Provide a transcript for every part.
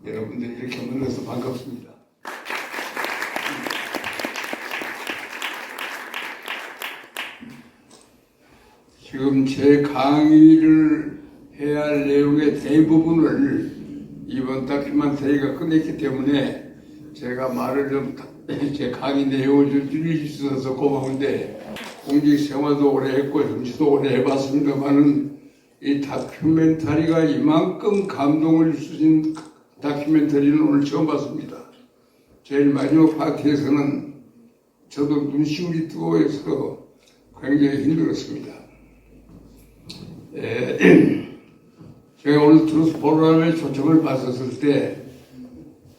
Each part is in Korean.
여러분들 이렇게 만나서 반갑습니다. 지금 제 강의를 해야 할 내용의 대부분을 이번 다큐멘터리가 끝냈기 때문에 제가 말을 좀 제 강의 내용을 좀 줄일 수 있어서 고마운데, 공직 생활도 오래 했고 정치도 오래 해봤습니다만은 이 다큐멘터리가 이만큼 감동을 주신 다큐멘터리는 오늘 처음 봤습니다. 제일 마지막 파트에서는 저도 눈시울이 뜨거워서 굉장히 힘들었습니다. 제가 오늘 트루스 포럼에 초청을 받았을 때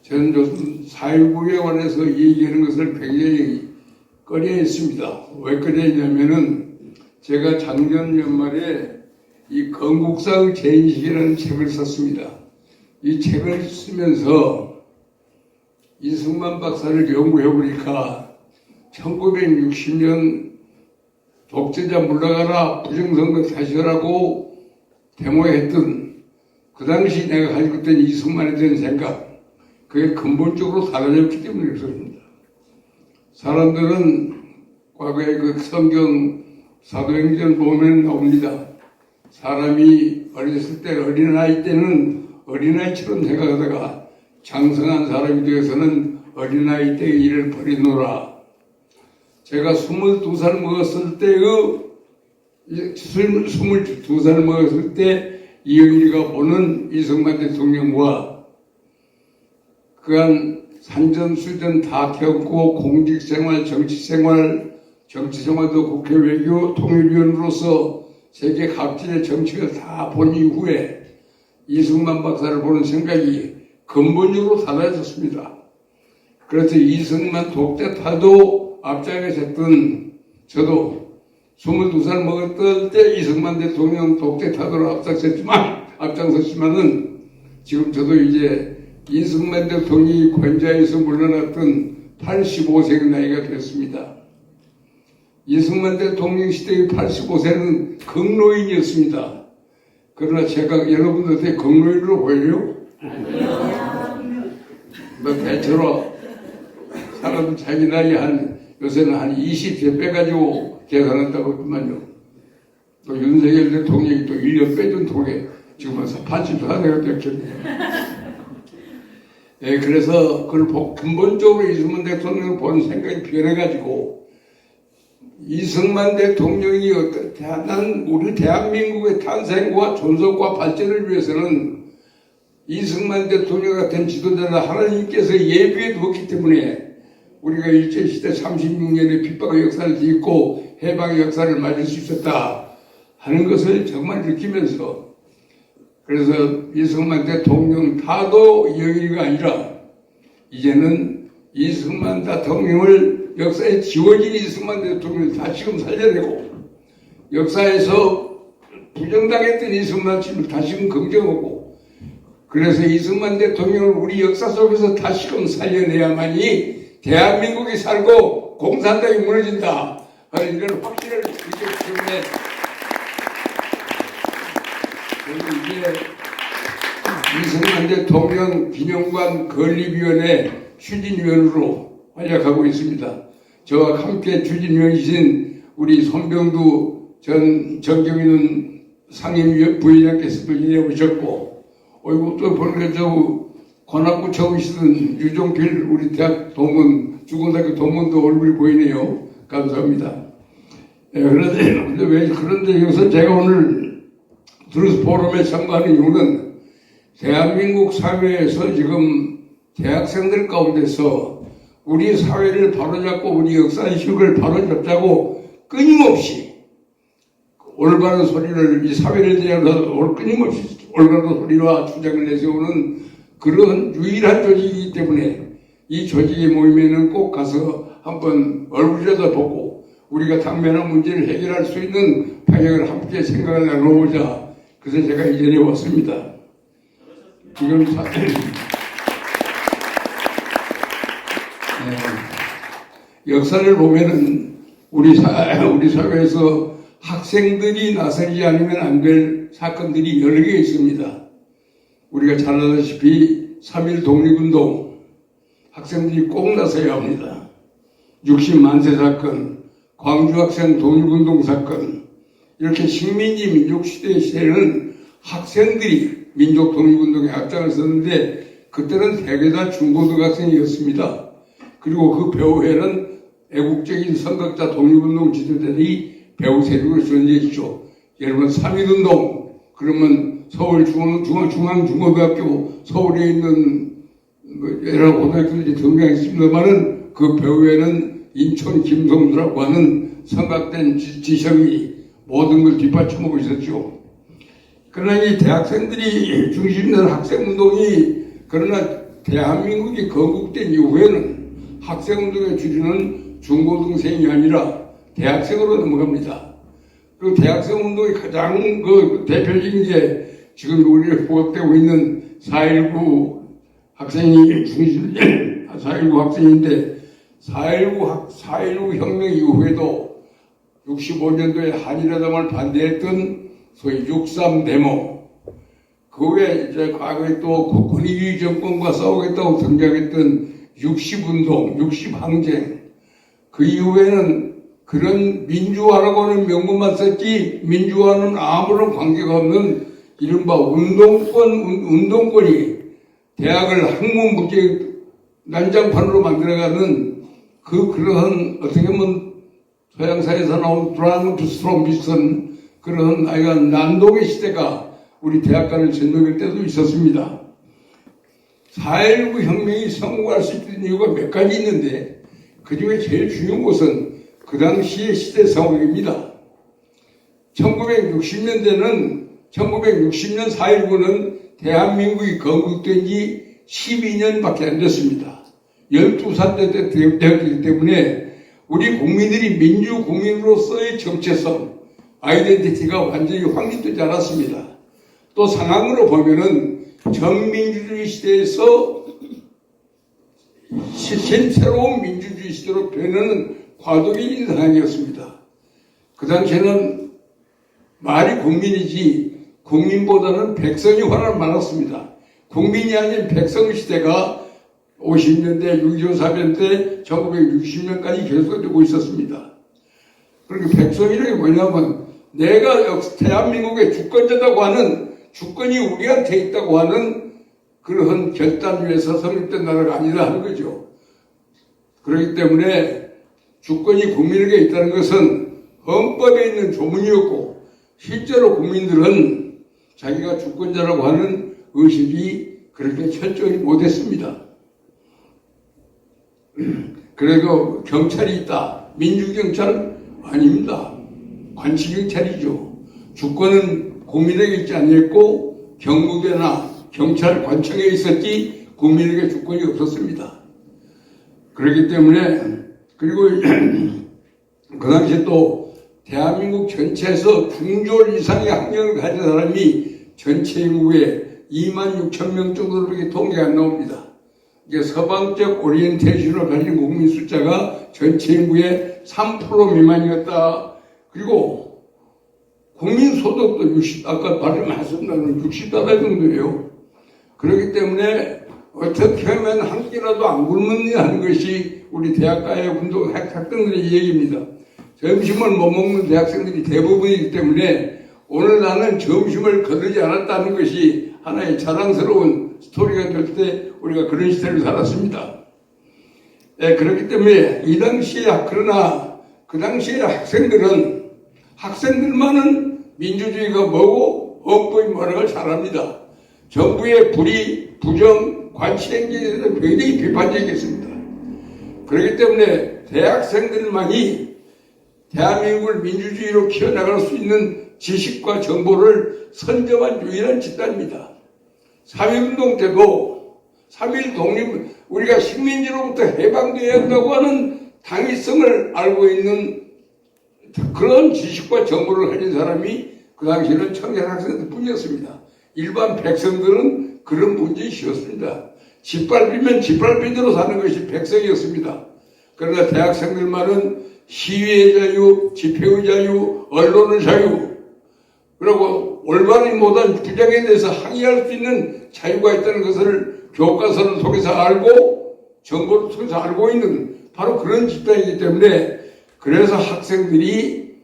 저는 요즘 4.19에 관해서 얘기하는 것을 굉장히 꺼려했습니다. 왜 꺼려했냐면은 제가 작년 연말에 이 건국사의 재인식이라는 책을 썼습니다. 이 책을 쓰면서 이승만 박사를 연구해 보니까 1960년 독재자 물러가라 부정선거 다시 하라고 데모했던 그 당시 내가 가지고 있던 이승만에 대한 생각, 그게 근본적으로 사라졌기 때문에 그렇습니다. 사람들은 과거에 그 성경 사도행전 보면 나옵니다. 사람이 어렸을 때 어린아이 때는 어린아이처럼 생각하다가 장성한 사람이 되어서는 어린아이 때의 일을 버리노라. 제가 22살 먹었을 때의 22살 먹었을 때 이영일이가 보는 이승만 대통령과 그간 산전수전 다 겪고 공직생활, 정치생활도 국회 외교 통일위원으로서 세계 각지의 정치를 다 본 이후에 이승만 박사를 보는 생각이 근본적으로 달라졌습니다. 그래서 이승만 독재타도 앞장에 섰던 저도 22살 먹었을 때 이승만 대통령 독재타도로 앞장섰지만은 지금 저도 이제 이승만 대통령이 권좌에서 물러났던 85세 나이가 됐습니다. 이승만 대통령 시대의 85세는 극노인이었습니다. 그러나 제가 여러분들한테 극노인으로 보여요? 뭐 대체로 사람은 자기 나이 요새는 한 20세 빼가지고 계산한다고 했더만요. 또 윤석열 대통령이 또 1년 빼준 통에 지금 와서 84세가 됐겠네요. 그래서 그걸 근본적으로 이승만 대통령을 본 생각이 변해가지고 이승만 대통령이 우리 대한민국의 탄생과 존속과 발전을 위해서는 이승만 대통령 같은 지도자를 하나님께서 예비해 두었기 때문에 우리가 일제시대 36년의 핍박의 역사를 딛고 해방의 역사를 맞을 수 있었다 하는 것을 정말 느끼면서, 그래서 이승만 대통령 타도 이영일이가 아니라 이제는 이승만 대통령을 역사에 지워진 이승만 대통령을 다시금 살려내고 역사에서 부정당했던 이승만 씨를 다시금 긍정하고, 그래서 이승만 대통령을 우리 역사 속에서 다시금 살려내야만이 대한민국이 살고 공산당이 무너진다 하는 이런 확신을 느꼈기 때문에 저는 이제 이승만 대통령 기념관 건립위원회 추진위원으로 활약하고 있습니다. 저와 함께 추진위원이신 우리 손병두 전 정경윤 상임부의장께서도 이내 오셨고, 또 보니까 관악구청이시던 유종필 우리 대학 동문, 주공대학교 동문도 얼굴이 보이네요. 감사합니다. 그런데 여기서 제가 오늘 트루스 포럼에 참가하는 이유는 대한민국 사회에서 지금 대학생들 가운데서 우리 사회를 바로잡고 우리 역사의식을 바로잡자고 끊임없이 올바른 소리를, 이 사회를 대하여 끊임없이 올바른 소리와 주장을 내세우는 그런 유일한 조직이기 때문에 이 조직의 모임에는 꼭 가서 한번 얼굴이라도 보고 우리가 당면한 문제를 해결할 수 있는 방향을 함께 생각을 나눠보자. 그래서 제가 이 자리에 왔습니다. 지금 역사를 보면은 우리 사회에서 학생들이 나서지 않으면 안 될 사건들이 여러 개 있습니다. 우리가 잘 알다시피 3.1 독립운동 학생들이 꼭 나서야 합니다. 60만세 사건, 광주학생 독립운동 사건, 이렇게 식민지 민족시대에는 학생들이 민족 독립운동에 앞장을 섰는데 그때는 대개 다 중고등학생이었습니다. 그리고 그 배후에는 애국적인 선각자 독립운동 지도자들이 배후 세력으로 존재했죠. 예를 들면 3.1운동, 그러면 서울 중앙중고등학교 서울에 있는 여러 고등학교들이 등장했습니다만은 그 배후에는 인천 김성수라고 하는 선각된 지성이 모든 걸 뒷받침하고 있었죠. 그러나 이 대학생들이 중심된 학생운동이 그러나 대한민국이 건국된 이후에는 학생운동의 주류는 중고등생이 아니라 대학생으로 넘어갑니다. 그 대학생운동의 가장 그 대표적인 게 지금 우리가 부각되고 있는 4.19 학생이 중심된 4.19 학생인데 4.19 혁명 이후에도 65년도에 한일회담을 반대했던 소위 6.3 데모, 그 외에 이제 과거에 또 권위주의 정권과 싸우겠다고 등장했던 60운동, 60항쟁, 그 이후에는 그런 민주화라고 하는 명분만 썼지 민주화는 아무런 관계가 없는 이른바 운동권이 대학을 학문부제 난장판으로 만들어가는 그러한 어떻게 보면 서양사에서 나온 드라곤 투 스트롬 비슷한 그런 하여간 난동의 시대가 우리 대학가를 전역할 때도 있었습니다. 4.19 혁명이 성공할 수 있는 이유가 몇 가지 있는데 그 중에 제일 중요한 것은 그 당시의 시대 상황입니다. 1960년대는 1960년 4.19는 대한민국이 건국된 지 12년밖에 안 됐습니다. 12살 때 되었기 때문에 우리 국민들이 민주국민으로서의 정체성, 아이덴티티가 완전히 확립되지 않았습니다. 또 상황으로 보면은 전민주주의 시대에서 새로운 민주주의 시대로 변하는 과도기인 상황이었습니다. 그 당시에는 말이 국민이지 국민보다는 백성이 훨씬 많았습니다. 국민이 아닌 백성 시대가 50년대, 6.25 사변 때 1960년까지 계속되고 있었습니다. 그러니까 백성이라는 게 뭐냐면 내가 대한민국의 주권자라고 하는 주권이 우리한테 있다고 하는 그런 결단 위에서 성립된 나라가 아니다 하는 거죠. 그렇기 때문에 주권이 국민에게 있다는 것은 헌법에 있는 조문이었고 실제로 국민들은 자기가 주권자라고 하는 의식이 그렇게 철저히 못했습니다. 그리고 경찰이 있다. 민주경찰 아닙니다. 관치경찰이죠. 주권은 국민에게 있지 않았고 경무대나 경찰 관청에 있었지 국민에게 주권이 없었습니다. 그렇기 때문에 그리고 그 당시에 또 대한민국 전체에서 중졸 이상의 학력을 가진 사람이 전체 인구의 26,000명 정도로밖에 통계가 안 나옵니다. 이게 서방적 오리엔테이션을 가진 국민 숫자가 전체 인구의 3% 미만이었다. 그리고 국민 소득도 아까 말씀하셨던 60달러 정도예요. 그렇기 때문에 어떻게 하면 한 끼라도 안 굶느냐 하는 것이 우리 대학가의 운동 학생들의 얘기입니다. 점심을 못 먹는 대학생들이 대부분이기 때문에 오늘 나는 점심을 거두지 않았다는 것이 하나의 자랑스러운 스토리가 될 때 우리가 그런 시대를 살았습니다. 그렇기 때문에 이 당시에 그러나 그 당시에 학생들만은 민주주의가 뭐고 헌법이 뭐라고 잘합니다. 정부의 불의, 부정, 관치행위에 대해서 굉장히 비판적이겠습니다. 그렇기 때문에 대학생들만이 대한민국을 민주주의로 키워나갈 수 있는 지식과 정보를 선점한 유일한 집단입니다. 3.1운동 때도 3.1 독립, 우리가 식민지로부터 해방되어야 한다고 하는 당위성을 알고 있는 그런 지식과 정보를 가진 사람이 그 당시에는 청년 학생들 뿐이었습니다. 일반 백성들은 그런 문제이 쉬웠습니다. 짓밟히면 짓밟힌 대로 사는 것이 백성이었습니다. 그러나 대학생들만은 시위의 자유, 집회의 자유, 언론의 자유, 그리고 올바르지 못한 주장에 대해서 항의할 수 있는 자유가 있다는 것을 교과서를 통해서 알고 정보를 통해서 알고 있는 바로 그런 집단이기 때문에 그래서 학생들이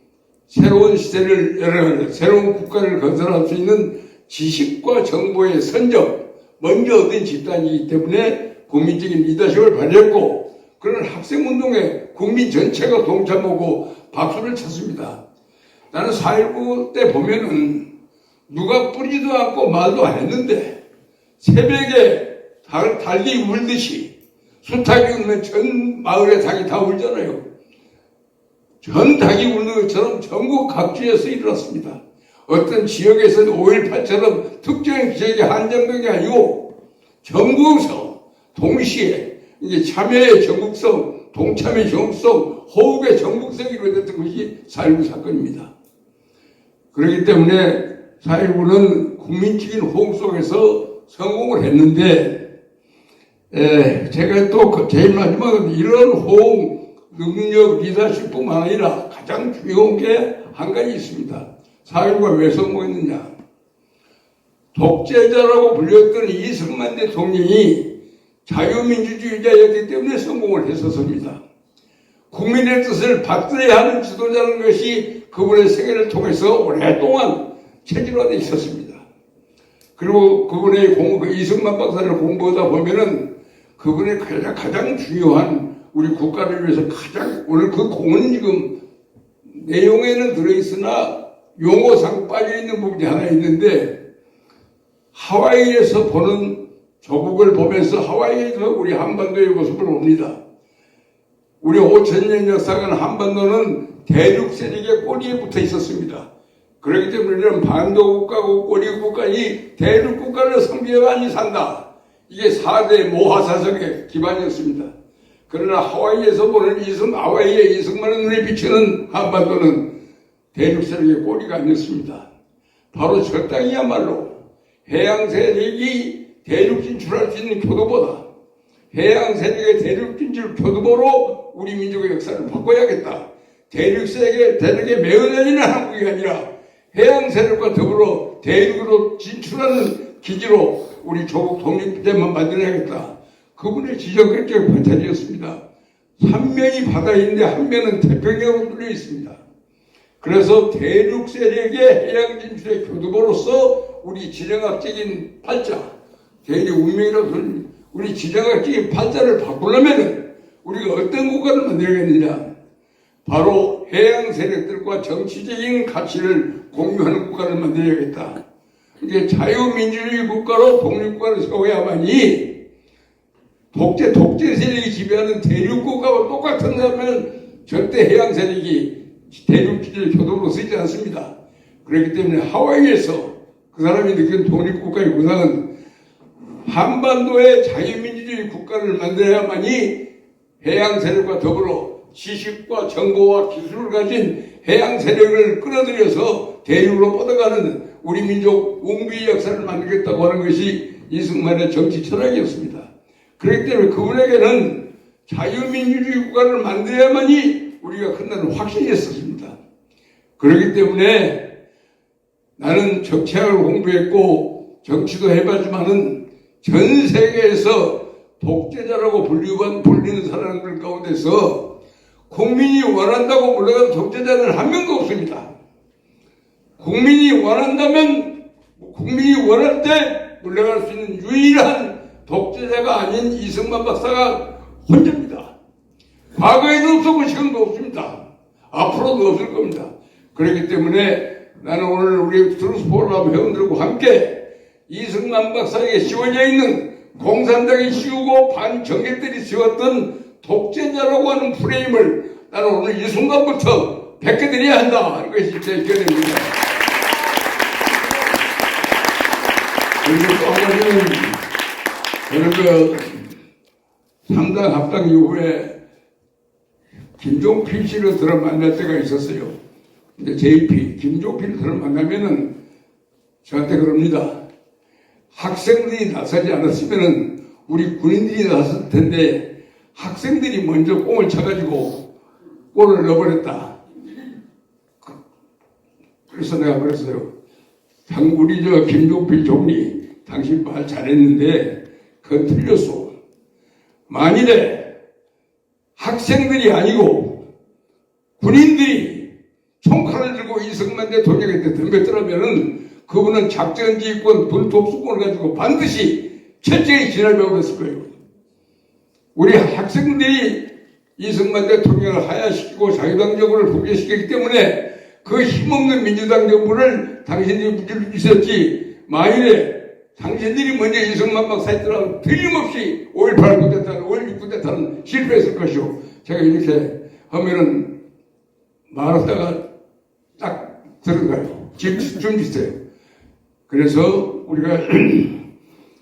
새로운 시대를 열어가는 새로운 국가를 건설할 수 있는 지식과 정보의 선적 먼저 얻은 집단이기 때문에 국민적인 리더십을 발휘했고 그런 학생운동에 국민 전체가 동참하고 박수를 쳤습니다. 나는 4.19 때 보면은 누가 뿌리지도 않고 말도 안 했는데 새벽에 닭이 울듯이 수탉이 울면 전 마을의 닭이 다 울잖아요. 전 닭이 우는 것처럼 전국 각지에서 일어났습니다. 어떤 지역에서는 5.18처럼 특정 지역에 한정된 게 아니고 전국에서 동시에 이게 참여의 전국성, 동참의 전국성, 호흡의 전국성이 이루어졌던 것이 4.19 사건입니다. 그렇기 때문에 4.19는 국민적인 호흡 속에서 성공을 했는데 제가 또 제일 마지막은 이런 호흡 능력 리더십뿐만 아니라 가장 중요한 게 한 가지 있습니다. 4.19가 왜 성공했느냐. 독재자라고 불렸던 이승만 대통령이 자유민주주의자였기 때문에 성공을 했었습니다. 국민의 뜻을 받들어야 하는 지도자라는 것이 그분의 생애를 통해서 오랫동안 체질화되어 있었습니다. 그리고 그분의 이승만 박사를 공부하다 보면은 그분의 가장 중요한 우리 국가를 위해서 오늘 그 공은 지금 내용에는 들어있으나 용어상 빠져있는 부분이 하나 있는데 하와이에서 보는 조국을 보면서 하와이에서 우리 한반도의 모습을 봅니다. 우리 5,000년 역사관 한반도는 대륙 세력의 꼬리에 붙어 있었습니다. 그렇기 때문에 이런 반도 국가고 꼬리 국가, 이 대륙 국가를 성비해만이 산다. 이게 4대 모하사성의 기반이었습니다. 그러나 하와이에서 보는 하와이의 이승만의 눈에 비치는 한반도는 대륙 세력의 꼬리가 아니었습니다. 바로 저 땅이야말로 해양 세력이 대륙 진출할 수 있는 교두보다 해양 세력의 대륙 진출 교두보로 우리 민족의 역사를 바꿔야겠다. 대륙 세력에 매어다니는 한국이 아니라 해양 세력과 더불어 대륙으로 진출하는 기지로 우리 조국 독립대만 만들어야겠다. 그분의 지적결정이 관찰이었습니다. 한 면이 바다인데 한 면은 태평양으로 뚫려 있습니다. 그래서 대륙 세력의 해양 진출의 교두보로서 우리 지정학적인 팔자, 대륙 운명이라고 소리, 우리 지정학적인 팔자를 바꾸려면 우리가 어떤 국가를 만들어야겠느냐. 바로 해양 세력들과 정치적인 가치를 공유하는 국가를 만들어야겠다. 이게 자유민주주의 국가로 독립국가를 세워야만이 독재 세력이 지배하는 대륙 국가와 똑같은다면 절대 해양 세력이 대륙 기지를 교도로 쓰지 않습니다. 그렇기 때문에 하와이에서 그 사람이 느낀 독립국가의 구상은 한반도의 자유민주주의 국가를 만들어야만이 해양 세력과 더불어 지식과 정보와 기술을 가진 해양 세력을 끌어들여서 대륙으로 뻗어가는 우리 민족 웅비의 역사를 만들겠다고 하는 것이 이승만의 정치 철학이었습니다. 그렇기 때문에 그분에게는 자유민주주의 국가를 만들어야만이 우리가 끝나는 확신이었습니다. 그렇기 때문에 나는 정치학을 공부했고 정치도 해봤지만은 전 세계에서 독재자라고 불리는 사람들 가운데서 국민이 원한다고 물러간 독재자는 한 명도 없습니다. 국민이 원한다면 국민이 원할 때 물러갈 수 있는 유일한 독재자가 아닌 이승만 박사가 혼자입니다. 과거에도 없었고 지금도 없습니다. 앞으로도 없을 겁니다. 그렇기 때문에 나는 오늘 우리 트루스 포럼 회원들과 함께 이승만 박사에게 씌워져 있는 공산당이 씌우고 반정객들이 씌웠던 독재자라고 하는 프레임을 나는 오늘 이 순간부터 벗겨드려야 한다 하는 것이 제 견해입니다. 그리고 또 한 가지는 저는 상당 합당 이후에 김종필 씨를 들어 만날 때가 있었어요. 근데 JP, 김종필을 들어 만나면은 저한테 그럽니다. 학생들이 나서지 않았으면은 우리 군인들이 나섰을 텐데 학생들이 먼저 꽁을 쳐가지고 골을 넣어버렸다. 그래서 내가 그랬어요. 우리 김종필 총리, 당신 말 잘했는데 그 그건 틀렸소. 만일에 학생들이 아니고 군인들이 총칼을 들고 이승만 대통령한테 덤볐더라면은 그분은 작전지휘권, 불독수권을 가지고 반드시 철저히 진압하고 그랬을 거예요. 우리 학생들이 이승만 대통령을 하야시키고 자유당 정부를 붕괴시켰기 때문에 그 힘없는 민주당 정부를 당신들이 문제를 주셨지, 만일에 당신들이 먼저 이승만 박사 했더라도 틀림없이 5.18 쿠데타는 5.16 쿠데타는 실패했을 것이오. 제가 이렇게 하면은 말하다가 딱 들어가요. 좀 주세요. 그래서 우리가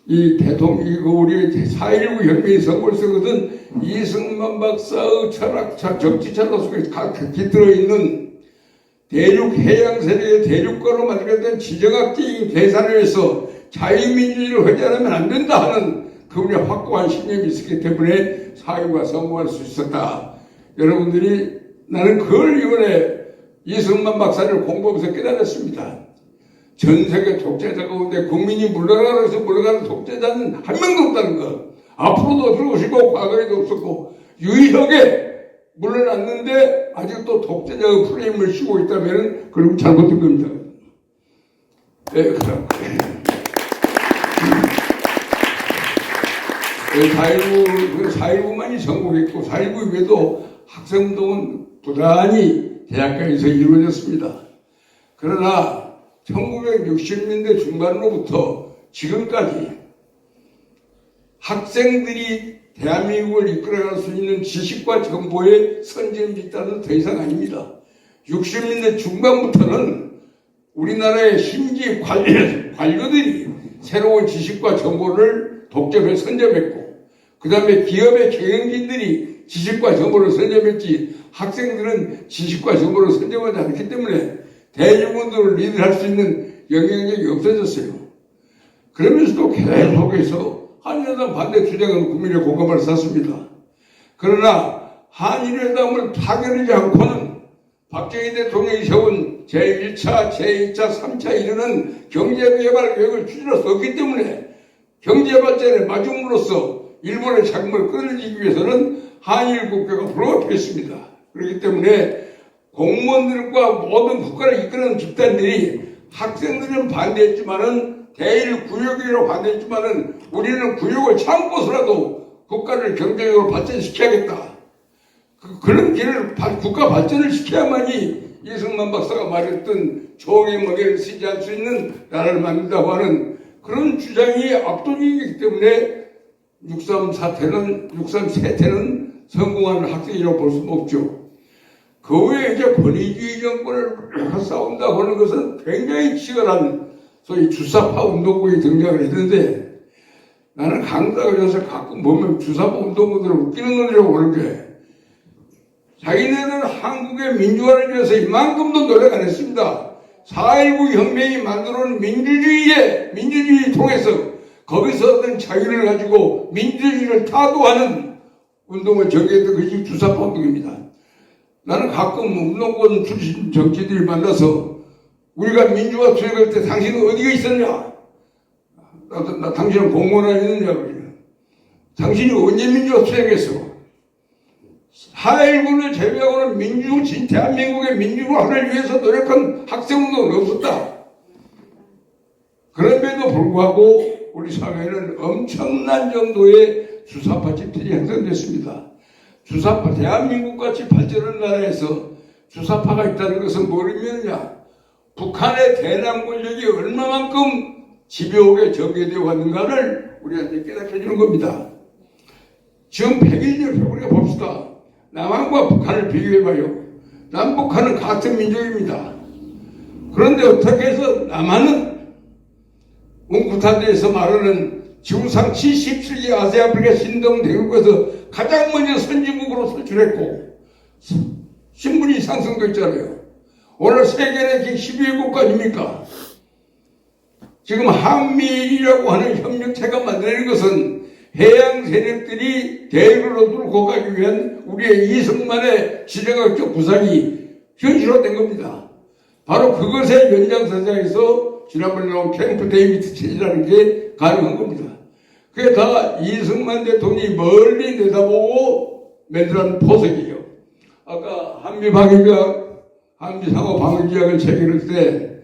이 우리 4.19 혁명의 성공을 쓰거든 이승만 박사의 정치 철학 속에 깃들어 있는 대륙 해양 세력의 대륙가로 만들어진 지정학적인 계산을 해서 자유민주주의를 허재하면 안 된다 하는 그분의 확고한 신념이 있었기 때문에 4.19가 성공할 수 있었다. 여러분들이 나는 그걸 이번에 이승만 박사를 공부하면서 깨달았습니다. 전 세계 독재자 가운데 국민이 물러가라 해서 물러가는 독재자는 한 명도 없다는 거. 앞으로도 없을 것이고 과거에도 없었고 유일하게 물러났는데 아직도 독재자의 프레임을 씌우고 있다면 그럼 잘못된 겁니다. 네, 그렇고. 4.19만이 성공했고 4.19 이후에도 학생운동은 부단히 대학가에서 이루어졌습니다. 그러나 1960년대 중반으로부터 지금까지 학생들이 대한민국을 이끌어갈 수 있는 지식과 정보의 선진비단은 더 이상 아닙니다. 60년대 중반부터는 우리나라의 심지 관료들이 새로운 지식과 정보를 독점해 선점했고, 그 다음에 기업의 경영진들이 지식과 정보를 선점했지 학생들은 지식과 정보를 선점하지 않기 때문에 대중운동을 리드할 수 있는 영향력이 없어졌어요. 그러면서도 계속해서 한일회담 반대 주장은 국민의 공감을 샀습니다. 그러나 한일회담을 타결하지 않고는 박정희 대통령이 세운 제1차, 제2차, 3차 이르는 경제개발 계획을 추진할 수 없기 때문에 경제발전의 마중물로서 일본의 자금을 끌어들이기 위해서는 한일 국교가 불가피했습니다. 그렇기 때문에 공무원들과 모든 국가를 이끄는 집단들이 학생들은 반대했지만은 대일 구역이라고 반대했지만은 우리는 구역을 참고서라도 국가를 경제적으로 발전시켜야겠다. 그런 길을 국가 발전을 시켜야만이 이승만 박사가 말했던 종의 먹이를 쓰지 않을 수 있는 나라를 만든다고 하는 그런 주장이 압도적이기 때문에 6.3 세태는 성공한 학생이라고 볼 수는 없죠. 그 후에 이제 권위주의 정권을 싸운다고 하는 것은 굉장히 치열한 소위 주사파 운동군이 등장을 했는데, 나는 강다가 가서 가끔 보면 주사파 운동군들을 웃기는 놈이라고 보는 게, 자기네들은 한국의 민주화를 위해서 이만큼도 노력 안 했습니다. 4.19 혁명이 만들어온 민주주의 통해서 거기서 얻은 자유를 가지고 민주주의를 타도하는 운동을 정했던 것이 주사파 운동입니다. 나는 가끔 운동권 출신 정치들을 만나서 우리가 민주화 투쟁할 때 당신은 어디가 있었냐? 나 당신은 공무원 아니느냐? 당신이 언제 민주화 투쟁했어? 4.19를 제외하고는 대한민국의 민주화를 위해서 노력한 학생운동은 없었다. 그럼에도 불구하고 우리 사회에는 엄청난 정도의 주사파 집단이 형성됐습니다. 주사파, 대한민국같이 발전한 나라에서 주사파가 있다는 것은 뭘 의미하느냐? 북한의 대남 권력이 얼마만큼 집요하게 전개되어 왔는가를 우리한테 깨닫게 해주는 겁니다. 지금 100일 우리가 봅시다. 남한과 북한을 비교해봐요. 남북한은 같은 민족입니다. 그런데 어떻게 해서 남한은 웅구탄대에서 말하는 지구상 77개 아시아프리카 신동 대륙에서 가장 먼저 선진국으로 선출했고 신분이 상승도 있잖아요. 오늘 세계 랭킹 12위 국가 아닙니까? 지금 한미일이라고 하는 협력체가 만드는 것은 해양 세력들이 대륙을 얻고 가기 위한 우리의 이승만의 지정학적 구상이 현실화된 겁니다. 바로 그것의 연장선상에서 지난번에 나온 캠프 데이비드 체제라는 게 가능한 겁니다. 그게 다 이승만 대통령이 멀리 내다보고 만들어낸 포석이에요. 아까 한미상호 방위계약을 체결할 때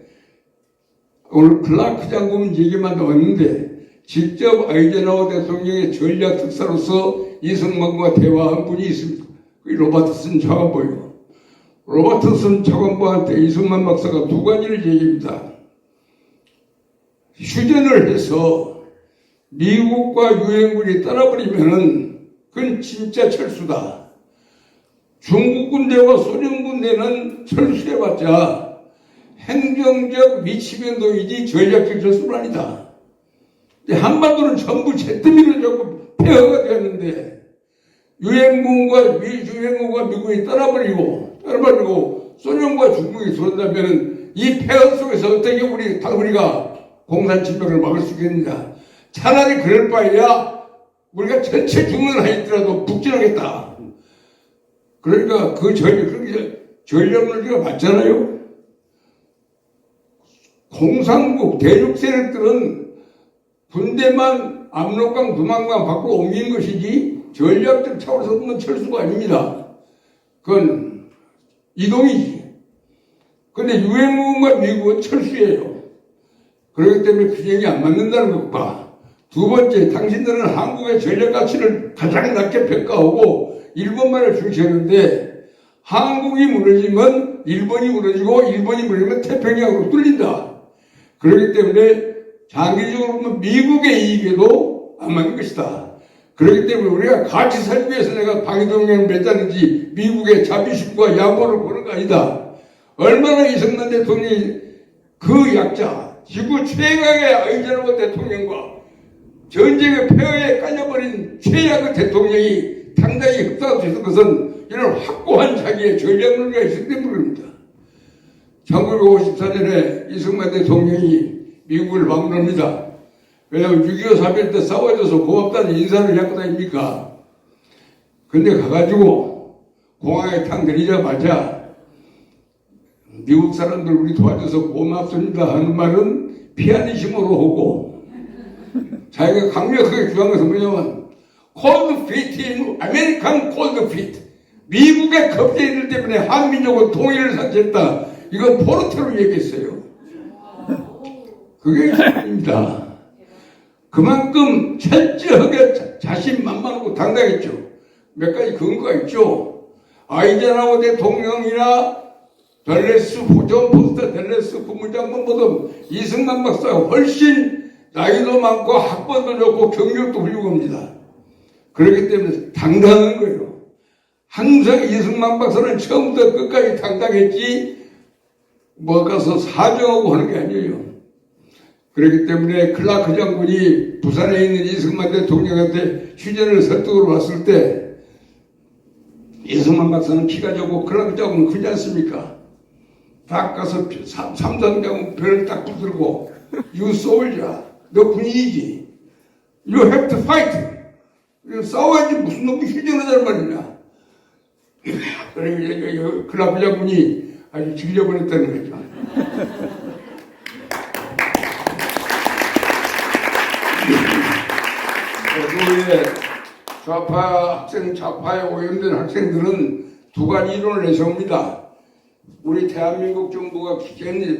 오늘 클라크 장군 얘기만 나왔는데 직접 아이젠하워 대통령의 전략 특사로서 이승만과 대화한 분이 있습니다. 로버트슨 차관보예요. 로버트슨 차관보한테 이승만 박사가 두 가지를 얘기합니다. 휴전을 해서 미국과 유엔군이 떠나버리면은 그건 진짜 철수다. 중국 군대와 소련 군대는 철수해봤자 행정적 위치변동이지 전략적 철수는 아니다. 한반도는 전부 잿더미로 자꾸 폐허가 되었는데 유엔군과 미국이 떠나버리고 소련과 중국이 들어온다면 이 폐허 속에서 어떻게 우리가 공산진병을 막을 수 있겠느냐. 차라리 그럴 바에야 우리가 전체 죽는 하였더라도 북진하겠다. 그러니까 그 전략론리가 맞잖아요. 공산국 대륙 세력들은 군대만 압록강 두만강 밖으로 옮기는 것이지 전략적 차원에서 보면 철수가 아닙니다. 그건 이동이지. 그런데 유엔군과 미국은 철수예요. 그렇기 때문에 그 얘기 안 맞는다는 것과 두 번째, 당신들은 한국의 전략 가치를 가장 낮게 평가하고 일본만을 중시하는데 한국이 무너지면 일본이 무너지고 일본이 무너지면 태평양으로 뚫린다. 그렇기 때문에 장기적으로 보면 미국의 이익에도 안 맞는 것이다. 그렇기 때문에 우리가 같이 살기 위해서 내가 방위동맹을 맺었는지 미국의 자비심과 양보를 보는 거 아니다. 얼마나 이승만 대통령이 그 약자, 지구 최강의 아이젠하워 대통령과 전쟁의 폐허에 깔려버린 최악의 대통령이 상당히 흡사할 수 있는 것은 이런 확고한 자기의 전략론리가 있기 때문입니다. 1954년에 이승만 대통령이 미국을 방문합니다. 왜냐하면 6.25 사변 때 싸워줘서 고맙다는 인사를 하고 다닙니까? 근데 가가지고 공항에 탁 내리자마자 미국 사람들 우리 도와줘서 고맙습니다 하는 말은 피아니시모로 하고 자기가 강력하게 주장한 것은 뭐냐면 cold feet in American cold feet. 미국의 겁쟁이들 때문에 한민족은 통일을 삭제했다. 이건 포르테로 얘기했어요. 그게 아닙니다. 그만큼 철저하게 자신만만하고 당당했죠. 몇 가지 근거가 있죠. 아이젠하워 대통령이나 존 포스터 댈레스 국무장관보다 이승만 박사가 훨씬 나이도 많고 학번도 좋고 경력도 훌륭합니다. 그렇기 때문에 당당한 거예요. 항상 이승만 박사는 처음부터 끝까지 당당했지 뭐 가서 사정하고 하는 게 아니에요. 그렇기 때문에 클라크 장군이 부산에 있는 이승만 대통령한테 휴전을 설득으로 왔을 때 이승만 박사는 키가 작고 클라크 장군은 크지 않습니까? 딱 가서 삼성장군 별을 딱 붙들고 You soldier, 너 군인이지. You have to fight. 싸워야지 무슨 놈이 휴전을 하자는 말이냐. 그러니까 클라크 장군이 아주 질려버렸다는 거죠. 그의 좌파에 오염된 학생들은 두 가지 이론을 내세웁니다. 우리 대한민국 정부가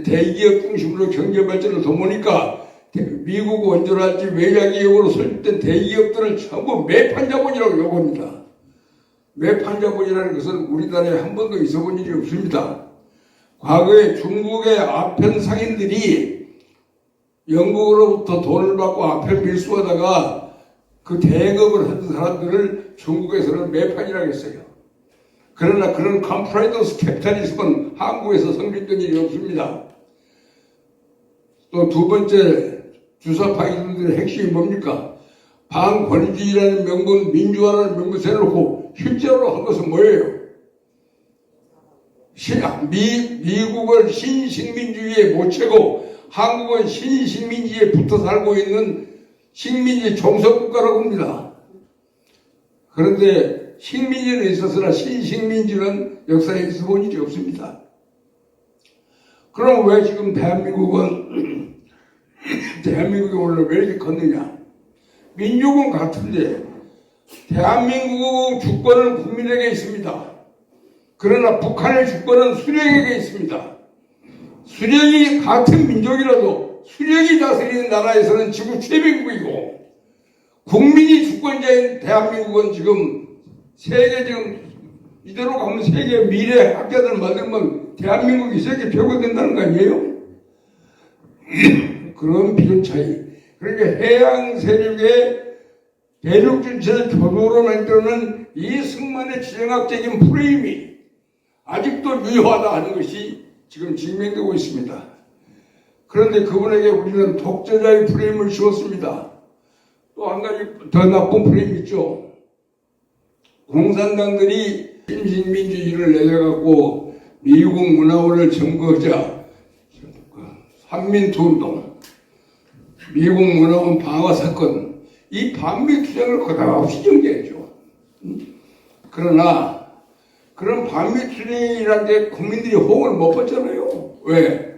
대기업 중심으로 경제 발전을 도모니까 미국 원조랄지 외자기업으로 설립된 대기업들을 전부 매판 자본이라고 요구합니다. 매판 자본이라는 것은 우리나라에 한 번도 있어본 일이 없습니다. 과거에 중국의 아편 상인들이 영국으로부터 돈을 받고 아편 밀수하다가 그 대행업을 하는 사람들을 중국에서는 매판이라고 했어요. 그러나 그런 컴프라이더스 캐피탈리즘은 한국에서 성립된 일이 없습니다. 또 두 번째 주사파 이들의 핵심이 뭡니까? 반권위주의라는 명분, 민주화라는 명분 세워놓고 실제로 한 것은 뭐예요? 미국을 신식민주의에 모채고 한국은 신식민지에 붙어 살고 있는 식민지 종속국가라고 합니다. 그런데 식민지는 있었으나 신식민지는 역사에 있어본 일이 없습니다. 그럼 왜 지금 대한민국이 오늘 왜 이렇게 컸느냐? 민족은 같은데 대한민국 주권은 국민에게 있습니다. 그러나 북한의 주권은 수령에게 있습니다. 수령이 같은 민족이라도 수령이 다스리는 나라에서는 지구 최빈국이고 국민이 주권자인 대한민국은 지금 세계 지금 이대로 가면 세계 미래 학자들 만들면 대한민국이 세계 표가 된다는 거 아니에요? 그런 비전 차이. 그러니까 해양 세력의 대륙 전체를 교도로 만드는 이 승만의 지정학적인 프레임이 아직도 유효하다 하는 것이 지금 증명되고 있습니다. 그런데 그분에게 우리는 독재자의 프레임을 씌웠습니다. 또 한 가지 더 나쁜 프레임이 있죠. 공산당들이 신민주의를 내려갖고 미국 문화원을 점거하자 한민투운동, 미국 문화원 방화 사건, 이 반미 투쟁을 거다없이 전개했죠. 그러나 그런 반미 투쟁이라는 게 국민들이 호응을 못 받잖아요. 왜?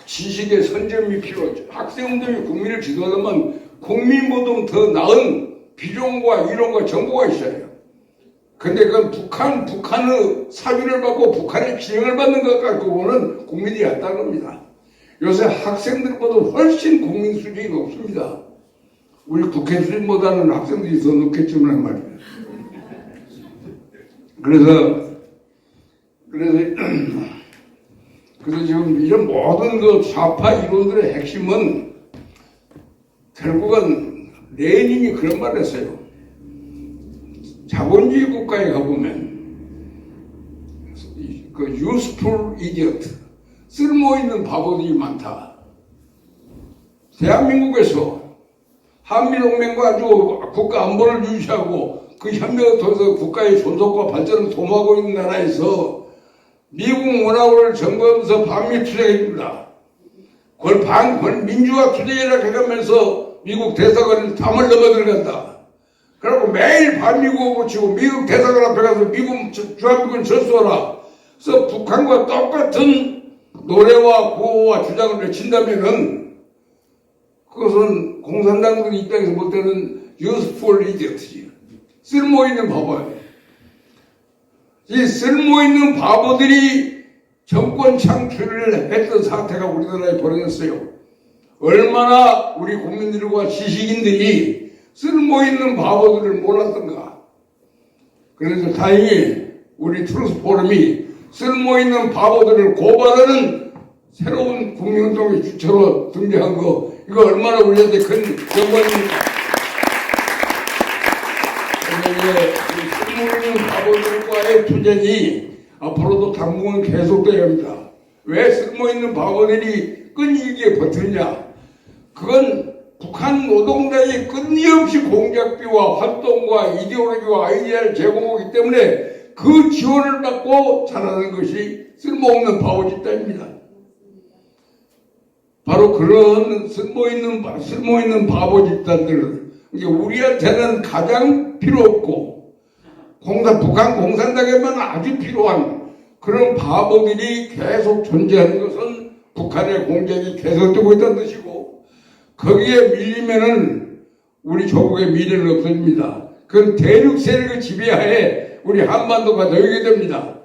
지식의 선점이 필요하죠. 학생운동이 국민을 지도하려면 국민보다 더 나은 비전과 이론과 정보가 있어요. 근데 그건 북한의 사주를 받고 북한의 지령을 받는 것 갖고는 국민들이 안 따릅니다. 요새 학생들보다 훨씬 국민 수준이 높습니다. 우리 국회 수준보다는 학생들이 더 높겠지만 말이에요. 그래서 지금 이런 모든 그 좌파 이론들의 핵심은 결국은 레닌이 그런 말을 했어요. 자본주의 국가에 가보면 그 useful idiot, 쓸모있는 바보들이 많다. 대한민국에서 한미동맹과 아주 국가 안보를 유지하고 그 협력을 통해서 국가의 존속과 발전을 도모하고 있는 나라에서 미국 문화원을 점거하면서 반미 투쟁입니다. 그걸 민주화 투쟁이라고 해가면서 미국 대사관을 담을 넘어 들어간다. 그리고 매일 반미국을 붙이고 미국 대사관 앞에 가서 미국 주한미군 철수하라. 그래서 북한과 똑같은 노래와 구호와 주장을 외친다면은 그것은 공산당들 입장에서 볼 때는 useful idiot지. 쓸모있는 바보예요. 이 쓸모있는 바보들이 정권 창출을 했던 사태가 우리나라에 벌어졌어요. 얼마나 우리 국민들과 지식인들이 쓸모있는 바보들을 몰랐던가. 그래서 다행히 우리 트루스 포럼이 쓸모있는 바보들을 고발하는 새로운 국민운동의 주체로 등장한 거, 이거 얼마나 우리한테 큰 영광입니까? 쓸모있는 바보들과의 투쟁이 앞으로도 당분간 계속돼야 합니다. 왜 쓸모있는 바보들이 끊이게 버티느냐? 그건 북한 노동자의 끊임없이 공작비와 활동과 이데올로기와 아이디어를 제공하기 때문에 그 지원을 받고 자라는 것이 쓸모없는 바보 집단입니다. 바로 그런 쓸모있는 바보 집단들, 우리한테는 가장 필요 없고 북한 공산당에만 아주 필요한 그런 바보들이 계속 존재하는 것은 북한의 공작이 계속되고 있다는 뜻이고, 거기에 밀리면은 우리 조국의 미래는 없어집니다. 그건 대륙 세력의 지배하에 우리 한반도가 놓이게 됩니다.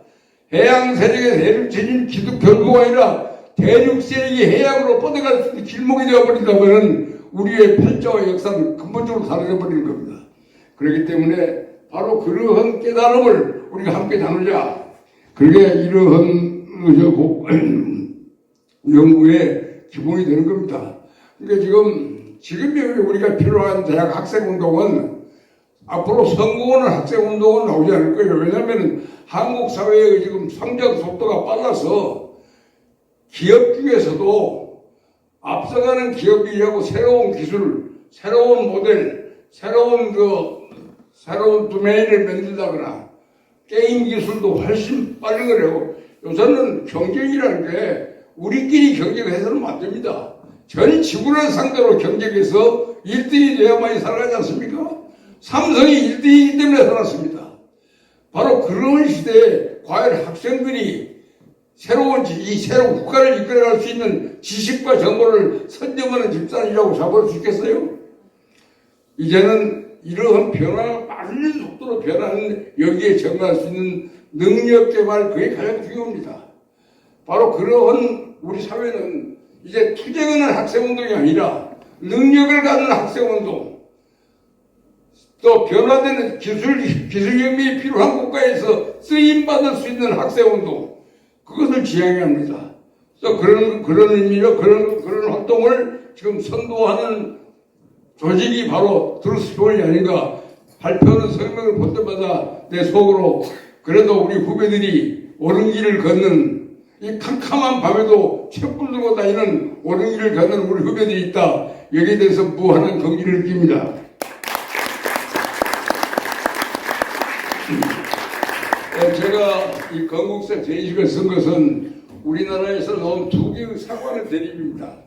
해양 세력의 대륙 진입 기득 결국가 아니라 대륙 세력이 해양으로 뻗어갈 수 있는 길목이 되어버린다면 우리의 팔자와 역사는 근본적으로 사라져버리는 겁니다. 그렇기 때문에 바로 그러한 깨달음을 우리가 함께 나누자. 그게 이러한 연구의 기본이 되는 겁니다. 그러니까 지금 우리가 필요한 대학 학생운동은 앞으로 성공하는 학생운동은 나오지 않을 거예요. 왜냐하면 한국 사회의 지금 성장 속도가 빨라서 기업 중에서도 앞서가는 기업이라고 새로운 기술, 새로운 모델, 새로운 도메인을 만들다거나 게임 기술도 훨씬 빠른 거래요. 요새는 경쟁이라는 게 우리끼리 경쟁해서는 안 됩니다. 전 지구를 상대로 경쟁해서 1등이 돼야만이 살아가지 않습니까? 삼성이 1등이기 때문에 살았습니다. 바로 그런 시대에 과연 학생들이 새로운 국가를 이끌어갈 수 있는 지식과 정보를 선점하는 집단이라고 잡을 수 있겠어요? 이제는 이러한 변화가 빠른 속도로 변하는 여기에 적응할 수 있는 능력 개발, 그게 가장 중요합니다. 바로 그러한 우리 사회는 이제 투쟁하는 학생운동이 아니라 능력을 갖는 학생운동, 또 변화되는 기술혁명이 필요한 국가에서 쓰임받을 수 있는 학생운동, 그것을 지향해야 합니다. 그래서 그런 의미로 그런 활동을 지금 선도하는 조직이 바로 트루스포이 아닌가. 발표하는 성명을 볼 때마다 내 속으로 그래도 우리 후배들이 옳은 길을 걷는, 이 캄캄한 밤에도 촛불 들고 다니는 옳은 길을 걷는 우리 후배들이 있다. 여기에 대해서 무한한 긍지를 느낍니다. 제가 이 건국사 제의식을 쓴 것은 우리나라에서 나온 두 개의 사관의 대립입니다.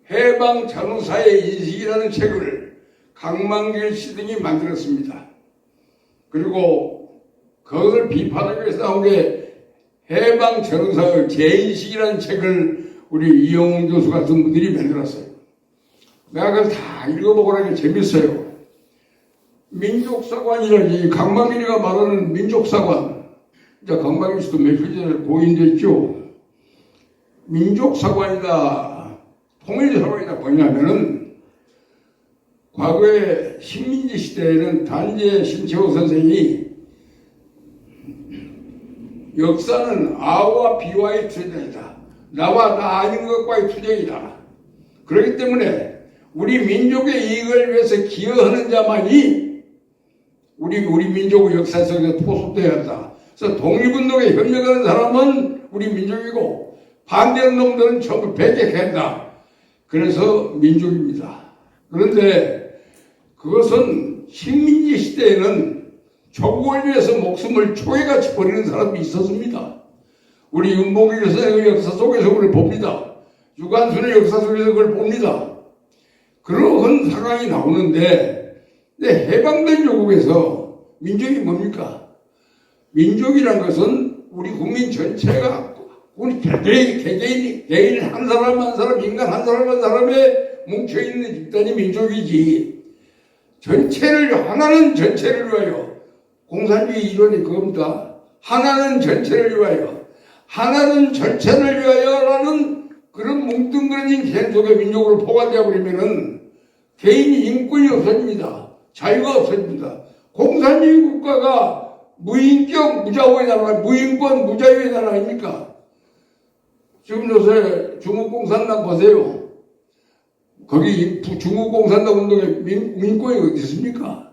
해방 전후사의 인식이라는 책을 강만길 씨 등이 만들었습니다. 그리고 그것을 비판하기 위해서 나온 게 해방 전후사의 재인식이라는 책을 우리 이영웅 교수 같은 분들이 만들었어요. 내가 그걸 다 읽어보고 나니 재밌어요. 민족사관이라니, 강만길이가 말하는 민족사관. 이제 강만길 씨도 며칠 전에 고인됐죠. 민족사관이다, 통일사관이다 뭐냐면은, 과거에 식민지 시대에는 단재 신채호 선생이 역사는 아와 비와의 투쟁이다. 나와 나 아닌 것과의 투쟁이다. 그렇기 때문에 우리 민족의 이익을 위해서 기여하는 자만이 우리 민족의 역사 속에서 포섭되어야 한다. 그래서 독립운동에 협력하는 사람은 우리 민족이고 반대하는 놈들은 전부 배격한다. 그래서 민족입니다. 그런데 그것은 식민지 시대에는 조국을 위해서 목숨을 초회같이 버리는 사람이 있었습니다. 우리 윤봉길 선생의 역사 속에서 그걸 봅니다. 유관순의 역사 속에서 그걸 봅니다. 그러한 상황이 나오는데, 해방된 조국에서 민족이 뭡니까? 민족이란 것은 우리 국민 전체가, 우리 개개인 한 사람 한 사람, 인간 한 사람 한 사람에 뭉쳐있는 집단이 민족이지. 하나는 전체를 위하여. 공산주의 이론이 그겁니다. 하나는 전체를 위하여. 하나는 전체를 위하여라는 그런 뭉뚱그려진 개념 속에 민족으로 포괄되어 버리면은 개인이 인권이 없어집니다. 자유가 없어집니다. 공산주의 국가가 무인격 무자유의 나라, 무인권 무자유의 나라 아닙니까? 지금 요새 중국 공산당 보세요. 거기 중국 공산당 운동에 민권이 어디 있습니까?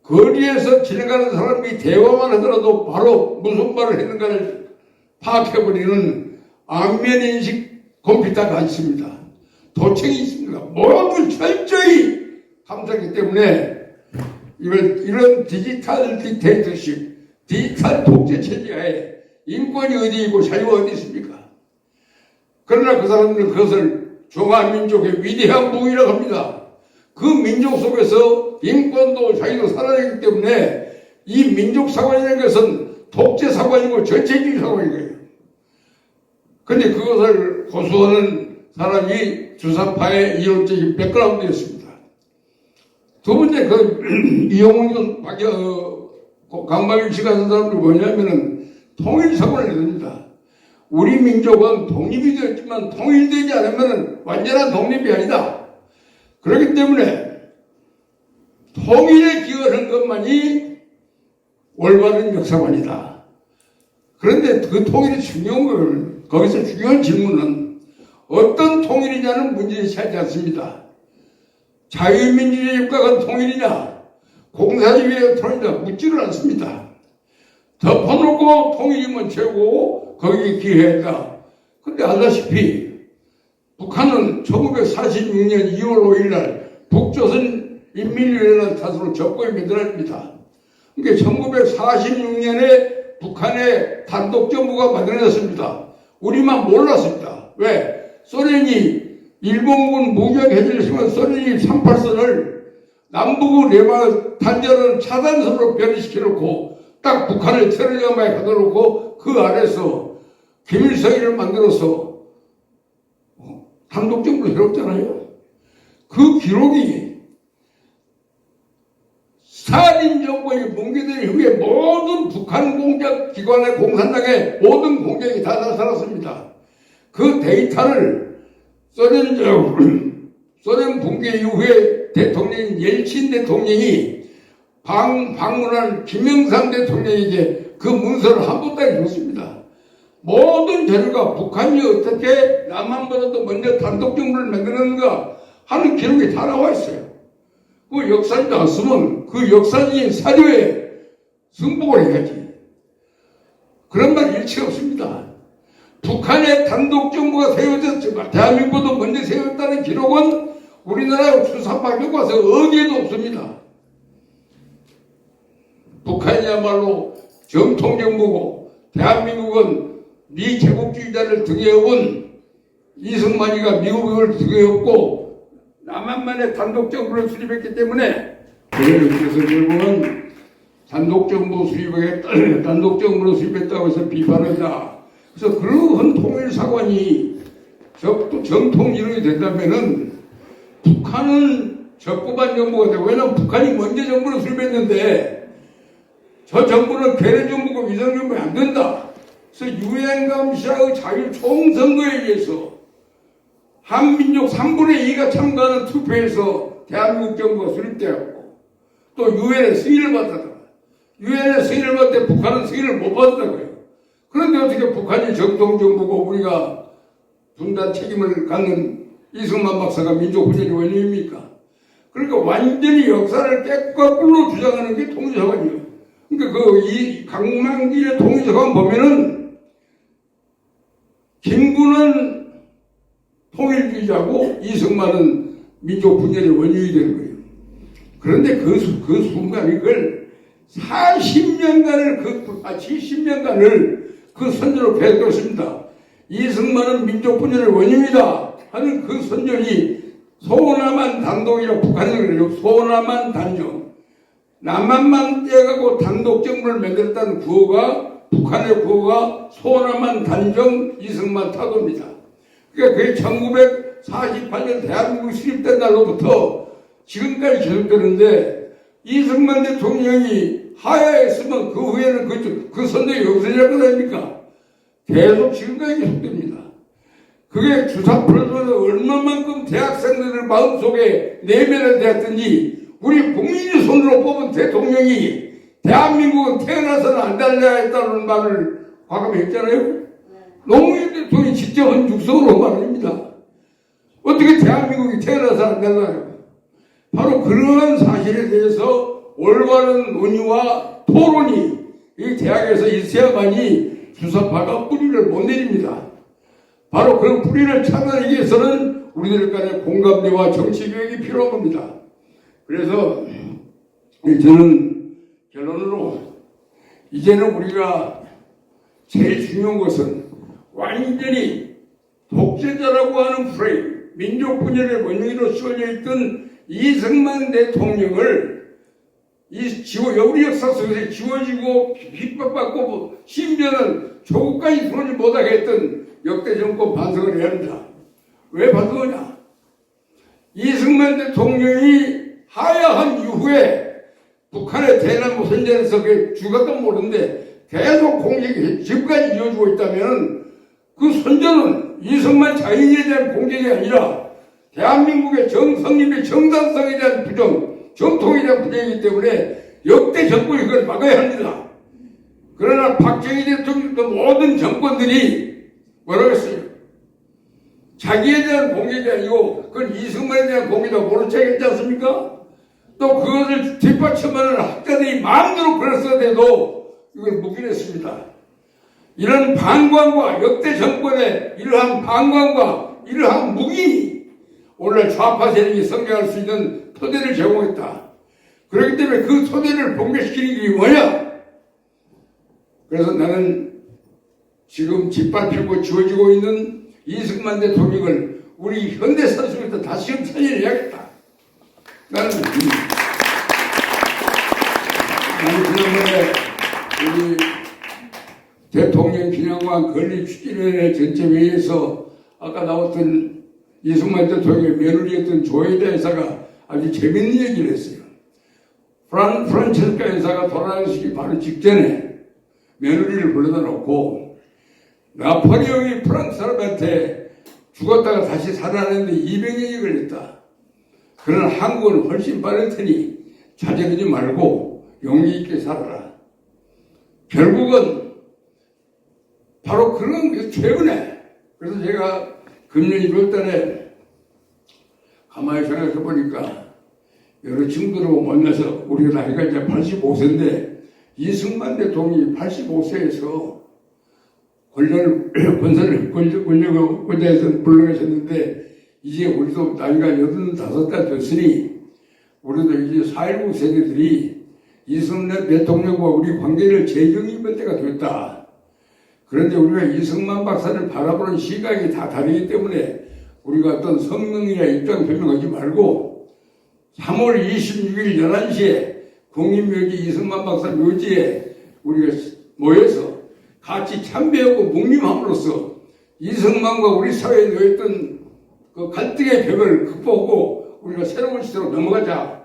거리에서 지나가는 사람이 대화만 하더라도 바로 무슨 말을 했는가를 파악해버리는 안면인식 컴퓨터가 있습니다. 도청이 있습니다. 모두 철저히 감사하기 때문에 이런 디지털 디테이터십, 디지털 독재 체제하에 인권이 어디 있고 자유가 어디 있습니까? 그러나 그 사람들은 그것을 중화민족의 위대한 무기라고 합니다. 그 민족 속에서 인권도 자유도 살아내기 때문에 이 민족사관이라는 것은 독재사관이고 전체주의 사관이에요. 그런데 그것을 고수하는 사람이 주사파의 이론적인 백그라운드였습니다. 두 번째, 이용훈 강박일 씨 같은 사람들 뭐냐면은 통일사관을 내립니다. 우리 민족은 독립이 되었지만 통일되지 않으면 완전한 독립이 아니다. 그렇기 때문에 통일에 기여하는 것만이 올바른 역사관이다. 그런데 그 통일이 중요한 걸, 거기서 중요한 질문은 어떤 통일이냐는 문제시하지 않습니다. 자유민주주의 국가가 통일이냐, 공산주의의 통일이냐 묻지를 않습니다. 덮어놓고 통일이면 최고고 거기에 기여했다. 근데 알다시피 북한은 1946년 2월 5일 날 북조선 인민위원회 탓으로 적고에 만들어집니다. 그러니까 1946년에 북한의 단독정부가 만들어졌습니다. 우리만 몰랐습니다. 왜? 소련이 일본군 무력해제를 시키면 소련이 38선을 남북의 레마 단절은 차단선으로 변이시켜놓고 딱 북한을 테러장마에 가둬놓고 그 안에서 김일성이를 만들어서 단독정부를 해롭잖아요. 그 기록이 스탈린 정부의 뭉개된 이후에 모든 북한 공작 기관의 공산당의 모든 공작이 다 나타났습니다. 그 데이터를 소련 붕괴 이후에 대통령인 옐친 대통령이 방문한 김영삼 대통령에게 그 문서를 한 번까지 줬습니다. 모든 자료가 북한이 어떻게 남한보다도 먼저 단독 정부를 만들었는가 하는 기록이 다 나와 있어요. 그 역사를 나왔으면 그 역사적인 사료에 승복을 해야지. 그런 말 일치 없습니다. 북한의 단독 정부가 세워졌지만 대한민국도 먼저 세웠다는 기록은 우리나라 수사밖에 와서 어디에도 없습니다. 북한이야말로 정통정부고 대한민국은 미 제국주의자를 등에 업은 이승만이가 미국을 등에 업고 남한만의 단독정부를 수립했기 때문에 그래서 결국은 단독정부를 수립했다고 해서 비판한다. 그래서 그러한 통일사관이 정통 이루어야 된다면은 북한은 적고반 정부가 되고 왜냐하면 북한이 먼저 정부를 수립했는데 저 정부는 괴뢰 정부고 위성 정부가 안 된다. 그래서 유엔 감시와의 자유 총선거에 의해서 한민족 3분의 2가 참가하는 투표에서 대한민국 정부가 수립되었고 또 유엔의 승인을 받았다. 유엔의 승인을 받을 때 북한은 승인을 못 받았다고요. 그런데 어떻게 북한이 정통정부고 우리가 분단 책임을 갖는 이승만 박사가 민족훈련의 원인입니까? 그러니까 완전히 역사를 깨거꾸로 주장하는 게 통일사관이에요. 그러니까 이 강만길의 통일사관 보면은 김구는 통일주의자고 이승만은 민족분열의 원인이 되는 거예요. 그런데 그 순간 이걸 40년간을 70년간을 그 선전을 계속했습니다. 이승만은 민족분열의 원인이다 하는 그 선전이 소남한 단독이라고 북한이 그래요. 소남한 단정. 남한만 떼가고 단독정부를 만들었다는 구호가 북한의 구호가 소남한 단정 이승만 타도입니다. 그러니까 그게 1948년 대한민국이 수립된 날로부터 지금까지 계속되는데 이승만 대통령이 하야했으면 그 후에는 그 선정이 없어질 것 아닙니까? 계속 지금까지 계속됩니다. 그게 주사프로에서 얼마만큼 대학생들의 마음속에 내면에 되었든지 우리 국민이 손으로 뽑은 대통령이 대한민국은 태어나서는 안 달려야 했다는 말을 과감히 했잖아요. 노무현 대통령이 직접 한 육성으로 말합니다. 어떻게 대한민국이 태어나서 안 달라요? 바로 그러한 사실에 대해서 올바른 논의와 토론이 이 대학에서 있어야만이 주사파가 뿌리를 못 내립니다. 바로 그런 뿌리를 찾아내기 위해서는 우리들 간의 공감대와 정치교육이 필요한 겁니다. 그래서 저는 결론으로 이제는 우리가 제일 중요한 것은 완전히 독재자라고 하는 프레임, 민족분열의 원인으로 씌워져 있던 이승만 대통령을 우리 역사 속에서 지워지고 핍박받고 심지어는 조국까지 들어오지 못하게 했던 역대 정권 반성을 해야 합니다. 왜 반성하냐? 이승만 대통령이 하야한 이후에 북한의 대남부 선전에서 죽었도 모르는데 계속 공격이 지금까지 이어지고 있다면 그 선전은 이승만 자인에 대한 공격이 아니라 대한민국의 성립의 정당성에 대한 부정, 정통에 대한 부정이기 때문에 역대 정권이 그걸 막아야 합니다. 그러나 박정희 대통령도 모든 정권들이 뭐라고 했어요? 자기에 대한 공격이 아니고 그건 이승만에 대한 공격이라고 모른 척 했지 않습니까? 또 그것을 뒷받침하는 학자들이 마음대로 그랬어야 돼도 이걸 묵인했습니다. 이런 방관과 역대 정권의 이러한 방관과 이러한 묵인이 오늘 좌파 세력이 성장할 수 있는 토대를 제공했다. 그렇기 때문에 그 토대를 붕괴시키는 게 뭐냐? 그래서 나는 지금 짓밟히고 지워지고 있는 이승만 대통령을 우리 현대사 속에서 다시 살려내야겠다. 나는 지난번에 우리 대통령 기념관 건립 추진위원회 전체 회의에서 아까 나왔던 이승만 대통령의 며느리였던 조혜자 여사가 아주 재밌는 얘기를 했어요. 프란체스카 여사가 돌아가시기 바로 직전에 며느리를 불러다 놓고 나폴레옹이 프랑스 사람한테 죽었다가 다시 살아났는데 200년이 걸렸다. 그러나 한국은 훨씬 빠를 테니 자제하지 말고 용기 있게 살아라. 결국은 바로 그런 게 최근에, 그래서 제가 금년 1월 달에 가만히 생각해 보니까 여러 친구들하고 만나서 우리가 나이가 이제 85세인데 이승만 대통령이 85세에서 권력을 물러가셨는데 이제 우리도 나이가 85살 됐으니 우리도 이제 4.19 세대들이 이승만 대통령과 우리 관계를 재정립할 때가 됐다. 그런데 우리가 이승만 박사를 바라보는 시각이 다 다르기 때문에 우리가 어떤 성명이나 입장 표명하지 말고 3월 26일 11시에 국립묘지 이승만 박사 묘지에 우리가 모여서 같이 참배하고 묵념함으로써 이승만과 우리 사회에 놓였던 그 갈등의 벽을 극복하고 우리가 새로운 시대로 넘어가자.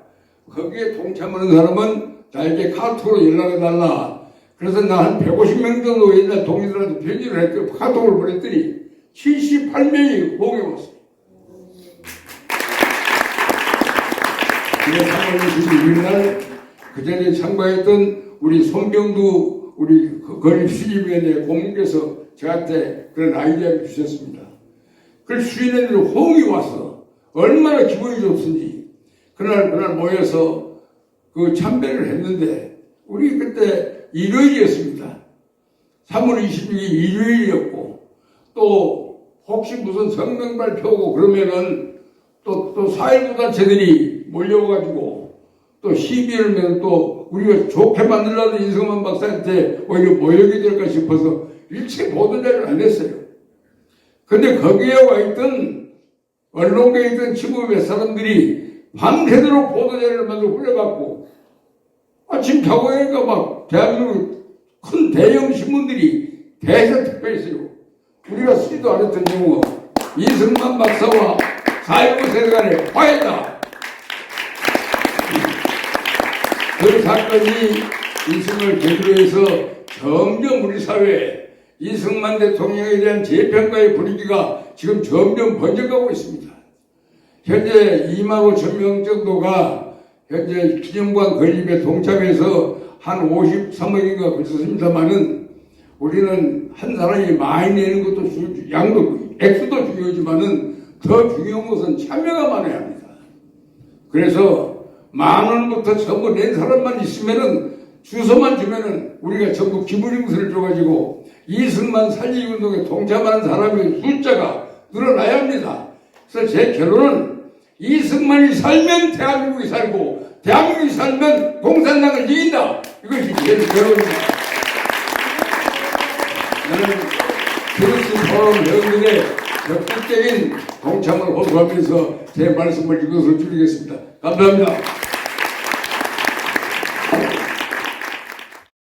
거기에 동참하는 사람은 나에게 카톡으로 연락해달라. 그래서 나 한 150명 정도 옛날 동료들한테 편지를 했더니 카톡을 보냈더니 78명이 호응해왔어요. 그래서 3월 26일 날 그 전에 참가했던 우리 손병두 우리 건립수집위원회 고문께서 저한테 그런 아이디어를 주셨습니다. 그걸 수인회를 호응이 와서 얼마나 기분이 좋든지 그날 모여서 그 참배를 했는데 우리 그때 일요일이었습니다. 3월 26일 일요일이었고 또 혹시 무슨 성명 발표고 그러면은 또 4.19 단체들이 몰려와가지고 또 시비를 내면 또 우리가 좋게 만들려는 이승만 박사한테 오히려 모욕이 될까 싶어서 일체 보도자료를 안 했어요. 근데 거기에 와 있던 언론계에 있던 친구 몇 사람들이 밤새도록 보도자료를 만들고 흘려갖고 아침 자고 하니까 막 대한민국 큰 대형 신문들이 대서 투표했어요. 우리가 쓰지도 않았던 경우 이승만 박사와 4.19 세대 간의 화해다. 그 사건이 이승을 계기로 해서 점점 우리 사회에 이승만 대통령에 대한 재평가의 분위기가 지금 점점 번져가고 있습니다. 현재 2만 5천 명 정도가 현재 기념관 건립에 동참해서 한 53억인가 그렇습니다만은 우리는 한 사람이 많이 내는 것도 양도 액수도 중요하지만은 더 중요한 것은 참여가 많아야 합니다. 그래서 10,000원부터 전부 낸 사람만 있으면은 주소만 주면은 우리가 전부 기부증서를 줘가지고 이승만 살리기 운동에 동참하는 사람의 숫자가 늘어나야 합니다. 그래서 제 결론은 이승만이 살면 대한민국이 살고 대한민국이 살면 공산당을 이긴다. 이것이 제 결론입니다. 저는 크리스 포럼 회원들의 적극적인 동참을 호소하면서 제 말씀을 이것으로 줄이겠습니다. 감사합니다.